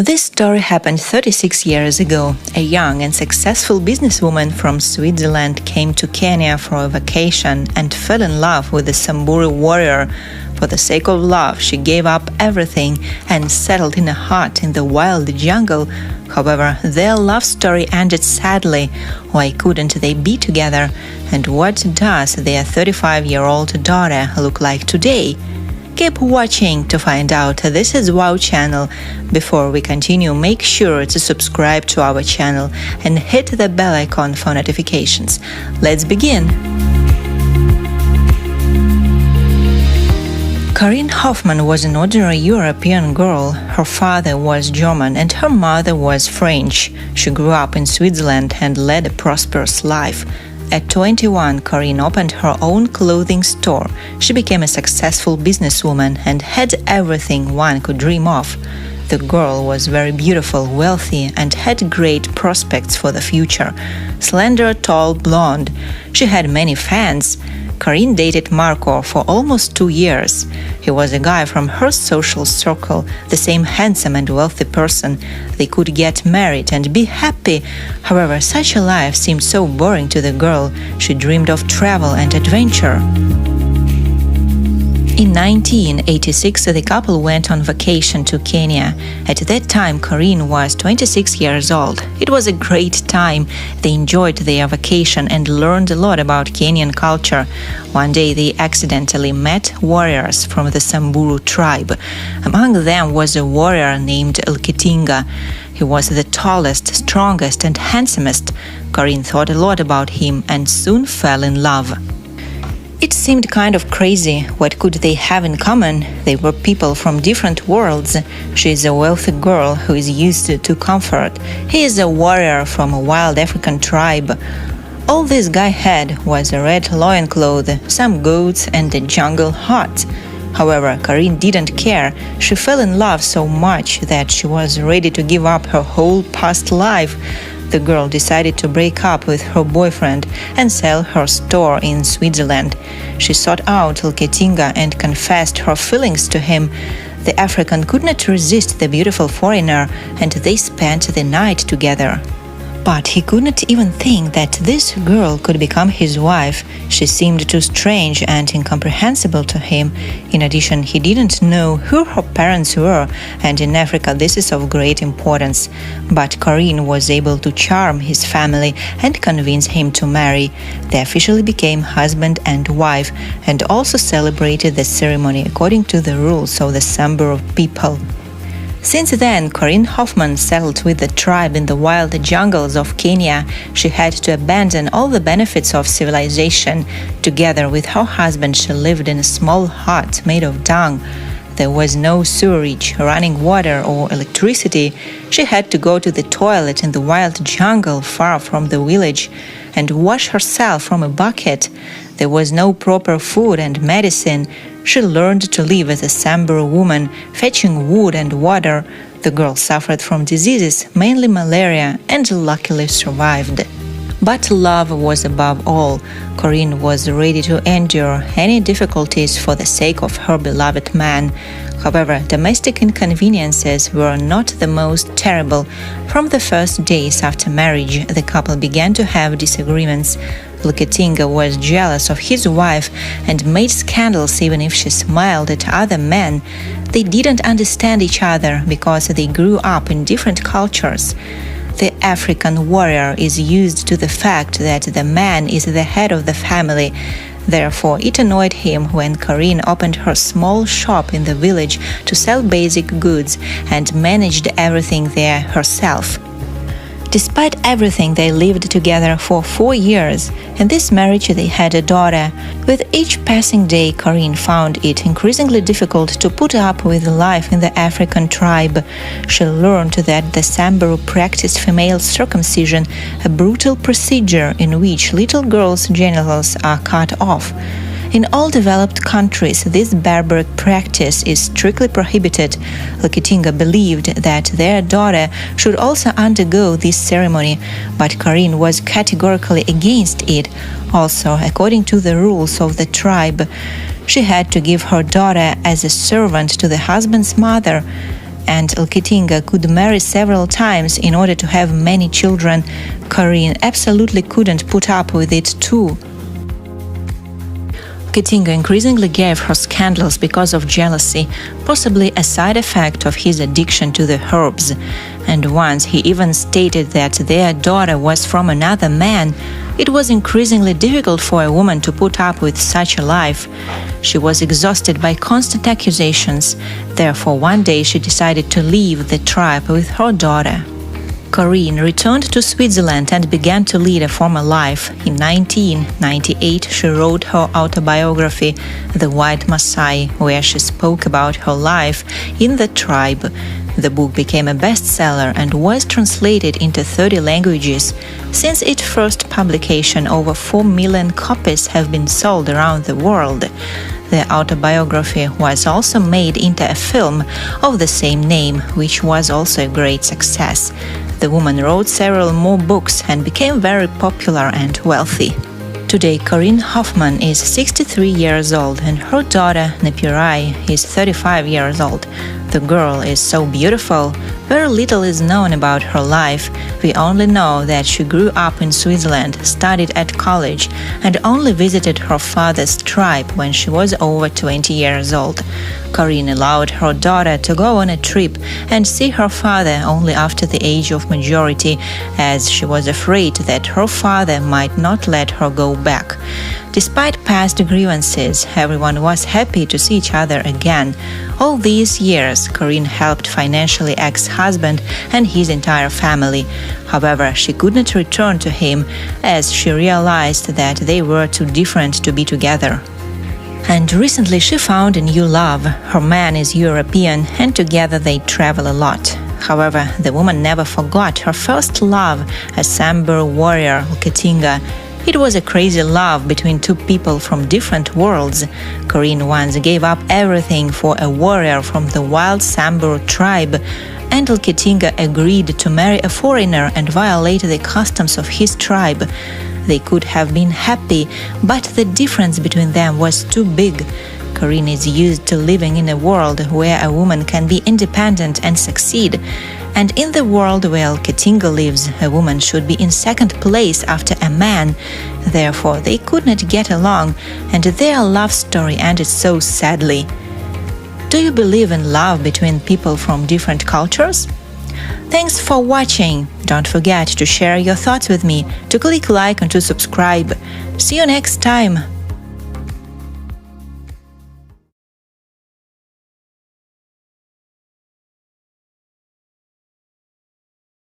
This story happened 36 years ago. A young and successful businesswoman from Switzerland came to Kenya for a vacation and fell in love with a Samburu warrior. For the sake of love, she gave up everything and settled in a hut in the wild jungle. However, their love story ended sadly. Why couldn't they be together? And what does their 35-year-old daughter look like today? Keep watching to find out. This is Wow Channel. Before we continue, make sure to subscribe to our channel and hit the bell icon for notifications. Let's begin. Corinne Hoffmann was an ordinary European girl. Her father was German and her mother was French. She grew up in Switzerland and led a prosperous life. At 21, Corinne opened her own clothing store. She became a successful businesswoman and had everything one could dream of. The girl was very beautiful, wealthy, and had great prospects for the future. Slender, tall, blonde. She had many fans. Corinne dated Marco for almost 2 years. He was a guy from her social circle, the same handsome and wealthy person. They could get married and be happy. However, such a life seemed so boring to the girl. She dreamed of travel and adventure. In 1986, the couple went on vacation to Kenya. At that time, Corinne was 26 years old. It was a great time. They enjoyed their vacation and learned a lot about Kenyan culture. One day, they accidentally met warriors from the Samburu tribe. Among them was a warrior named Lketinga. He was the tallest, strongest, and handsomest. Corinne thought a lot about him and soon fell in love. It seemed kind of crazy. What could they have in common? They were people from different worlds. She is a wealthy girl who is used to comfort. He is a warrior from a wild African tribe. All this guy had was a red loincloth, some goats, and a jungle hut. However, Corinne didn't care. She fell in love so much that she was ready to give up her whole past life. The girl decided to break up with her boyfriend and sell her store in Switzerland. She sought out Lketinga and confessed her feelings to him. The African could not resist the beautiful foreigner, and they spent the night together. But he could not even think that this girl could become his wife. She seemed too strange and incomprehensible to him. In addition, he didn't know who her parents were, and in Africa this is of great importance. But Corinne was able to charm his family and convince him to marry. They officially became husband and wife and also celebrated the ceremony according to the rules of the Samburu people. Since then, Corinne Hoffmann settled with the tribe in the wild jungles of Kenya. She had to abandon all the benefits of civilization. Together with her husband, she lived in a small hut made of dung. There was no sewerage, running water, or electricity. She had to go to the toilet in the wild jungle far from the village and wash herself from a bucket. There was no proper food and medicine. She learned to live as a Samburu woman, fetching wood and water. The girl suffered from diseases, mainly malaria, and luckily survived. But love was above all. Corinne was ready to endure any difficulties for the sake of her beloved man. However, domestic inconveniences were not the most terrible. From the first days after marriage, the couple began to have disagreements. Lketinga was jealous of his wife and made scandals even if she smiled at other men. They didn't understand each other because they grew up in different cultures. The African warrior is used to the fact that the man is the head of the family. Therefore, it annoyed him when Corinne opened her small shop in the village to sell basic goods and managed everything there herself. Despite everything, they lived together for 4 years. In this marriage, they had a daughter. With each passing day, Corinne found it increasingly difficult to put up with life in the African tribe. She learned that the Samburu practiced female circumcision, a brutal procedure in which little girls' genitals are cut off. In all developed countries, this barbaric practice is strictly prohibited. Lketinga believed that their daughter should also undergo this ceremony, but Corinne was categorically against it. Also, according to the rules of the tribe, she had to give her daughter as a servant to the husband's mother. and Alketinga could marry several times in order to have many children, Corinne absolutely couldn't put up with it too. Alketinga increasingly gave her scandals because of jealousy, possibly a side effect of his addiction to the herbs. And once he even stated that their daughter was from another man. It was increasingly difficult for a woman to put up with such a life. She was exhausted by constant accusations. Therefore, one day she decided to leave the tribe with her daughter. Corinne returned to Switzerland and began to lead a former life. In 1998, she wrote her autobiography, The White Maasai, where she spoke about her life in the tribe. The book became a bestseller and was translated into 30 languages. Since its first publication, over 4 million copies have been sold around the world. The autobiography was also made into a film of the same name, which was also a great success. The woman wrote several more books and became very popular and wealthy. Today, Corinne Hoffmann is 63 years old and her daughter, Nepirai, is 35 years old. The girl is so beautiful. Very little is known about her life. We only know that she grew up in Switzerland, studied at college, and only visited her father's tribe when she was over 20 years old. Corinne allowed her daughter to go on a trip and see her father only after the age of majority, as she was afraid that her father might not let her go back. Despite past grievances, everyone was happy to see each other again. All these years, Corinne helped financially ex-husband and his entire family. However, she could not return to him as she realized that they were too different to be together. And recently she found a new love. Her man is European and together they travel a lot. However, the woman never forgot her first love, a Sambur warrior, Alketinga. It was a crazy love between two people from different worlds. Corinne once gave up everything for a warrior from the wild Sambur tribe, and Alketinga agreed to marry a foreigner and violate the customs of his tribe. They could have been happy, but the difference between them was too big. Corinne is used to living in a world where a woman can be independent and succeed. And in the world where Alketinga lives, a woman should be in second place after a man. Therefore, they could not get along, and their love story ended so sadly. Do you believe in love between people from different cultures? Thanks for watching. Don't forget to share your thoughts with me, to click like and to subscribe. See you next time.